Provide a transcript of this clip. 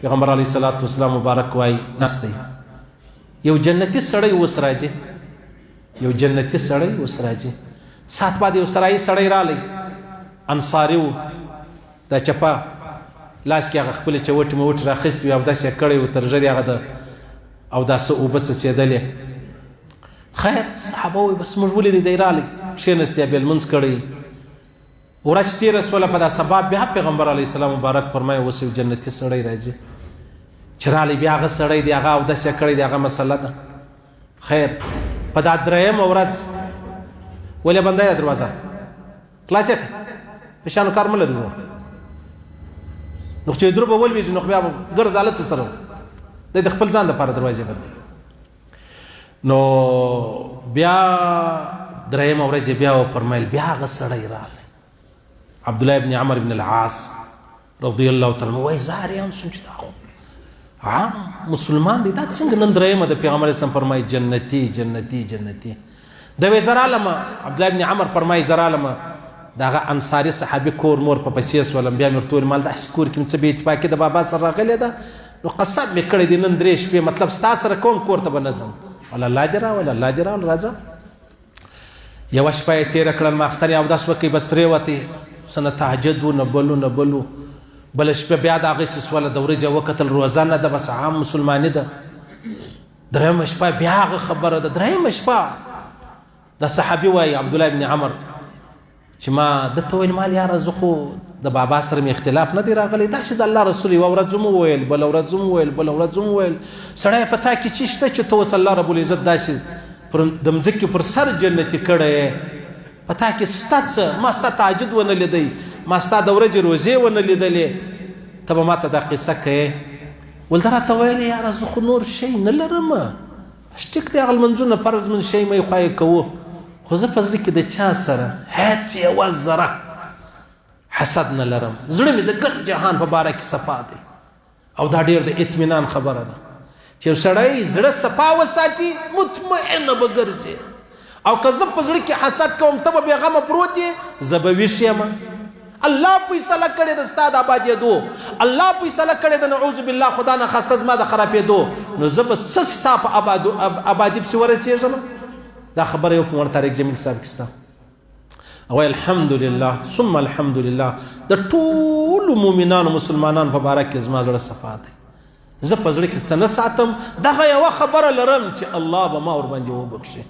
پیغمبر علیه الصلاۃ والسلام مبارک وای نسته یو جنتی سړی اوس راځي یو جنتی سړی اوس راځي سات بعد یو سړی رالی انصاري و دا چپا لاس کې هغه خپل چوټ موټ راخست وي او داسې کړی و تر ژرې هغه د او داسې اوبه څڅېدلې خیر صحابه وایي بس موږ ولیدې دی رالی کښېنستې بیا لمونځ کړی ورځ تېره سوله په دا سبا بیا پیغمبر علیه السلام مبارک فرمایي اوس یو جنتي سړی راځي چې رالی بیا هغه سړی دی هغه اودس یې کړی دی هغه مسله ده خیر په دا درېیمه ورځ ولې بنده یې دروازه خلاص یې په شانو کار مه لري نو چې درو به ولوېږي نو بیا به ګرد هلته سره دی د خپل ځان دپاره دروازې بندوي نو بیا درېیمه ورځ بیا وفرمیل بیا هغه سړی راغی عبدالله ابن عمر ابن العاص رضی الله تعالی عنه وایي زه حیران شوم چې دا خو عام مسلمان دی دا څنګه نن درېیمه د پیغمبر اسلام فرمایي جنتي جنتي جنتي د وی زه رالمه عبدالله ابن عمر فرمایي زه رالمه د هغه انصاري صحابي کور مور په پسې سولم بیا مې ورته وویل مال داسې کور کې مې څه بې اتفاقي د بابا سره راغلې ده نو قسم مې کړی دی نن 3 شپې مطلب ستا سره کوم کور ته به نه ځم ولا الله دې راول الله دې راول راځه یوه شپه یې تېره کړل ماخستن یې اودس وکړئ بس پرېوتې څه نه تهجد و نه بل و نه بل و بله شپه بیا د هغې سوله د ورځې وکتل روزه نه ده بس عام مسلماني ده درېیمه شپه بیا هغه خبره ده درېیمه شپه د صحابي وایي عبدالله ابن عمر چې ما دته ویل مال یاره زه خو د بابا سره مې اختلاف نه دی راغلی داسې د الله رسول یوه ورځ هم وویل بله ورځ هم وویل بله ورځ هم وویل سړی په تا کې چې شته چې ته اوس الله رب العزت داسې د مځکې پر سر جنتي کړی یې په تا کې ستا څه ما ستا تهجد ونه لیدی ما ستا د ورځې روزې ونه لیدلې ته به ما ته دا قصه کوې ول ده راته ویل یاره زه خو نور شی نه لرم ټیک دی هغه لمنځونه فرض من شی مې خوایې کوو خو زه په زړه کې د چا سره هیڅ یوه ذره حسد نه لرم زړه مې د ګل جهان په باره کې صفا دی او دا ډېر د اطمینان خبره ده چې یو سړی زړه صفا وساتي مطمئنه به ګرځي او که زه په زړه کې حسد کوم ته به بېغمه پروت یې زه به ویښ یم الله فیصله کړې ده ستا د آبادېدو الله فیصله کړې ده نعوذ بالله خدا نه خسته زما د خرابېدو نو زه به څه ستا په آبادي پسې ورسېږم دا خبره یو په طارق جمیل صاحب کې سته او الحمدلله ثم الحمدلله د ټولو مؤمنانو مسلمانانو په باره کې زما زړه صفا دی زه په زړه کې څه نه ساتم دغه یوه خبره لرم چې الله به ما ورباندې وبخښي